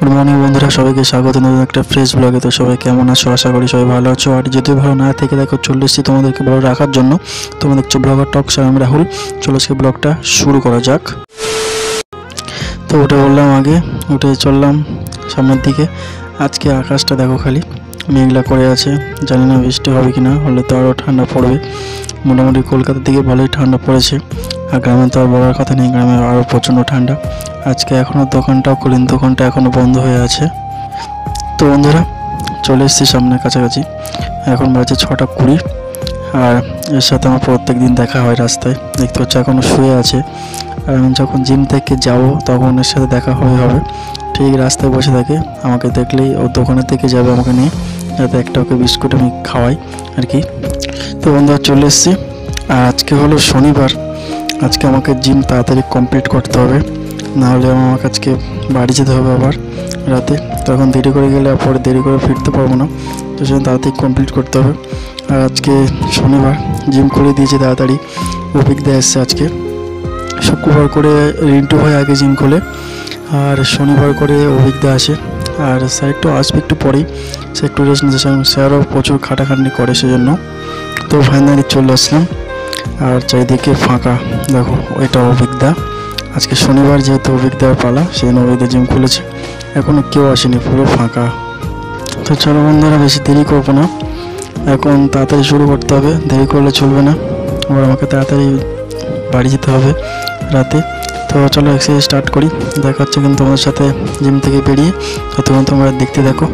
Good morning বন্ধুরা, সবাইকে স্বাগত নতুন একটা ফ্রেশ ব্লগে। তো সবাই কেমন আছো? আশা করি সবাই ভালো আছো। আর যদি ভালো না থেকে দেখো, চলে এসেছি তোমাদেরকে ভালো রাখার জন্য। তোমরা দেখছো ব্লগার টক্স, আর আমি রাহুল। চলো আজকে ব্লগটা শুরু করা যাক। তো উঠে বললাম, আগে উঠে চললাম সামনের দিকে। আজকে আকাশটা দেখো, খালি মেঘলা করে আছে। জানি না বৃষ্টি হবে কিনা, হলে তো আরও ঠান্ডা পড়বে। মোটামুটি কলকাতার দিকে ভালোই ঠান্ডা পড়েছে, আর গ্রামে তো আর বলার কথা নেই, গ্রামে আরও প্রচণ্ড ঠান্ডা। আজকে এখনও দোকানটাও খুলেন, দোকানটা এখনও বন্ধ হয়ে আছে। তো বন্ধুরা, চলে এসেছি সামনের কাছাকাছি। এখন বাজে 6:20, আর এর সাথে আমার প্রত্যেক দিন দেখা হয় রাস্তায়। দেখতে হচ্ছে এখনও শুয়ে আছে, আর আমি যখন জিম থেকে যাব তখন এর সাথে দেখা হবে। ঠিক রাস্তায় বসে থাকে, আমাকে দেখলেই ও দোকানের থেকে যাবে আমাকে নিয়ে, যাতে একটা ওকে বিস্কুট আমি খাওয়াই আর কি। তো বন্ধুরা, চলে এসেছি। আর আজকে হলো শনিবার। আজকে আমাকে জিম তাড়াতাড়ি কমপ্লিট করতে হবে, নাহলে আমাকে আজকে বাড়ি যেতে হবে আবার রাতে। তখন দেরি করে গেলে পরে দেরি করে ফিরতে পারবো না, তো সেজন্য তাড়াতাড়ি কমপ্লিট করতে হবে। আর আজকে শনিবার, জিম করে দিয়েছে তাড়াতাড়ি। অভিজ্ঞতা এসছে আজকে। শুক্রবার করে রিন্টু ভাই আগে জিম খোলে, আর শনিবার করে অভিজ্ঞতা আসে। আর স্যার একটু আসবে একটু পরেই, সে একটু রেস্ট নিতে, স্যারও প্রচুর খাটাখাটনি করে সেজন্য। তো ফাইনালি চলে আসলাম, আর চারিদিকে ফাঁকা দেখো। ওইটা অভিজ্ঞতা। আজকে শনিবার যেহেতু অভিজ্ঞতার পালা, সেই অভিজ্ঞতা জিম খুলেছে। এখনও কেউ আসেনি, পুরো ফাঁকা। তো চলো বন্ধুরা, বেশি দেরি করবো না, এখন তাড়াতাড়ি শুরু করতে হবে। দেরি করলে চলবে না, আবার আমাকে তাড়াতাড়ি বাড়ি যেতে হবে রাতে। তো চলো এক্সারসাইজ স্টার্ট করি। দেখা হচ্ছে কিন্তু তোমাদের সাথে জিম থেকে বেরিয়ে। ততক্ষণ তোমরা দেখতে দেখো।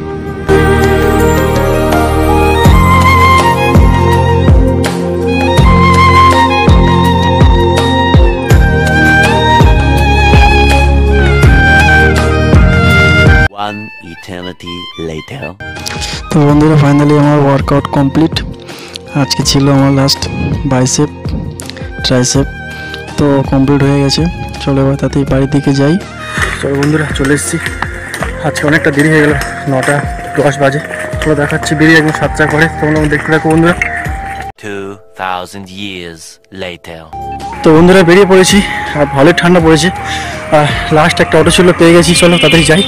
One eternity later. তো বন্ধুরা, ফাইনালি আমার ওয়ার্কআউট কমপ্লিট। আজকে ছিল আমার লাস্ট বাইসেপ ট্রাইসেপ, তো কমপ্লিট হয়ে গেছে। চলো এবার তাতেই বাড়ির দিকে যাই। চলো বন্ধুরা, চলে এসেছি। আজকে অনেকটা দেরি হয়ে গেল, 9:10 বাজে। চলো দেখাচ্ছি বেরিয়ে একদম 7টা করে। তোমরা দেখতে থাকো বন্ধুরা। 2000 years later. তো বন্ধুরা, বেরিয়ে পড়েছি, আর ভালোই ঠান্ডা পড়েছে। আর লাস্ট একটা অটো ছিল, পেয়ে গেছি। চলো তাড়াতাড়ি যাই।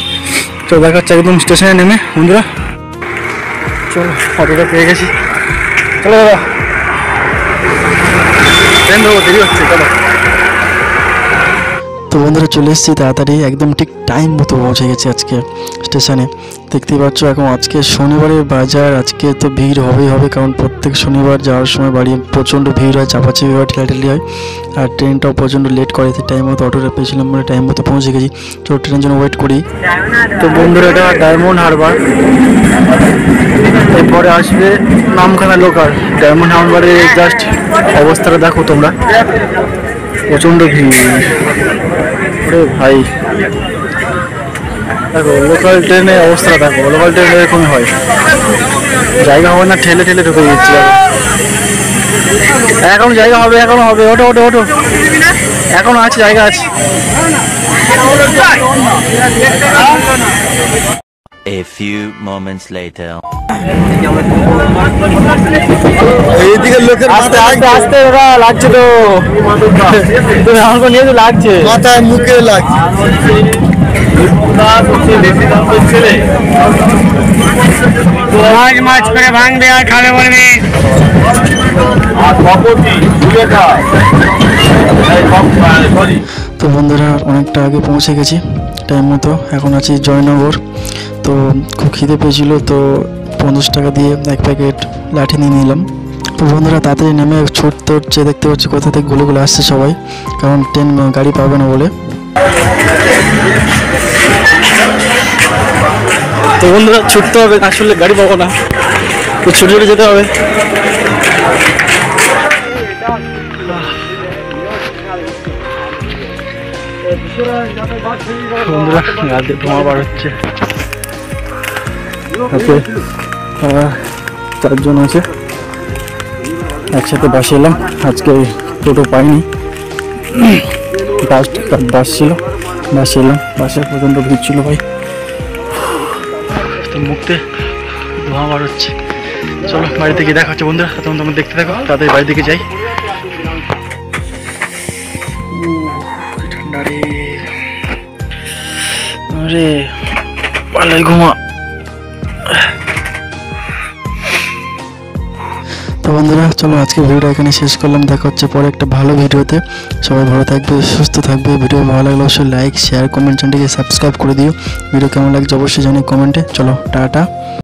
তো দেখাচ্ছে একদম স্টেশনে নেমে বন্ধুরা। চলো, অটোটা পেয়ে গেছি। চলো দাদা, ট্রেন ধরবো, দেরি হচ্ছে। চলো। তো বন্ধুরা, চলে এসেছি তাড়াতাড়ি, একদম ঠিক টাইম মতো পৌঁছে গেছি আজকে স্টেশনে। দেখতেই পাচ্ছ, এখন আজকে শনিবারের বাজার, আজকে তো ভিড় হবে, কারণ প্রত্যেক শনিবার যাওয়ার সময় বাড়ি প্রচণ্ড ভিড় হয়, চাপাচাপি হয়, ঠেলাঠেলি হয়। আর ট্রেনটাও প্রচণ্ড লেট করে, টাইম মতো অটোটা পেয়েছিলাম বলে টাইম মতো পৌঁছে গেছি। তো ট্রেনের জন্য ওয়েট করি। তো বন্ধুরা, এটা ডায়মন্ড হারবার, এরপরে আসবে নামখানা লোকাল। ডায়মন্ড হারবারের জাস্ট অবস্থাটা দেখো তোমরা, প্রচণ্ড ভিড়। ওরে ভাই, দেখো লোকাল ট্রেনের অবস্থা দেখো। লোকাল ট্রেন এরকমই হয়, জায়গা হবে না, ঠেলে ঠেলে ঢুকে দিচ্ছে। এখন জায়গা হবে, এখনো হবে। ওটো ওটো ওটো, এখনো আছে, জায়গা আছে। A few moments later. এইদিকে লোকের আস্তে আস্তে আস্তে দাদা, লাগছে তো। তুমি আমাকে নিয়ে তো লাগছে, মাথায় মুখে লাগছে। মাছ করে ভাঙবে আর খাবে বলবি। তো বন্ধুরা, অনেকটা আগে পৌঁছে গেছি টাইম মতো। এখন আছি জয়নগর। তো খুব খিদে পেয়েছিল, তো 50 টাকা দিয়ে এক প্যাকেট লাঠি নিয়ে নিলাম। তো বন্ধুরা, তাড়াতাড়ি নেমে ছুটতে হচ্ছে। দেখতে পাচ্ছি কোথা থেকে গুলোগুলো আসছে সবাই, কারণ ট্রেন গাড়ি পাবে না বলে। তো বন্ধুরা, ছুটতে হবে, আসলে গাড়ি পাবো না, তো ছুটে ছুটে যেতে হবে। বন্ধুরা, গাড়িতে ধোঁয়া বার হচ্ছে। 4জন আছে, একসাথে বাসে এলাম। আজকে টোটো পাইনি, বাস ছিল, বাসে এলাম। বাসে প্রচণ্ড ভিড় ছিল ভাই, তো মুখতে ধোঁয়া বার হচ্ছে। চলো বাড়িতে গিয়ে দেখা হচ্ছে বন্ধুরা। তখন তোমরা দেখতে থাকো, তাদের বাড়ি দিকে যাই। ঠান্ডা রে, আরে পালাই ঘুমা। তো বন্ধুরা চলো আজকে ভিডিওটা এখানে শেষ করলাম, দেখা হচ্ছে পরে একটা ভালো ভিডিওতে। সবাই ভালো থাকবে, সুস্থ থাকবে। ভিডিও ভালো লাগলে অবশ্যই লাইক শেয়ার কমেন্ট চ্যানেলটিকে সাবস্ক্রাইব করে দিও। ভিডিও কেমন লাগছে অবশ্যই জানিও কমেন্টে। চলো টাটা।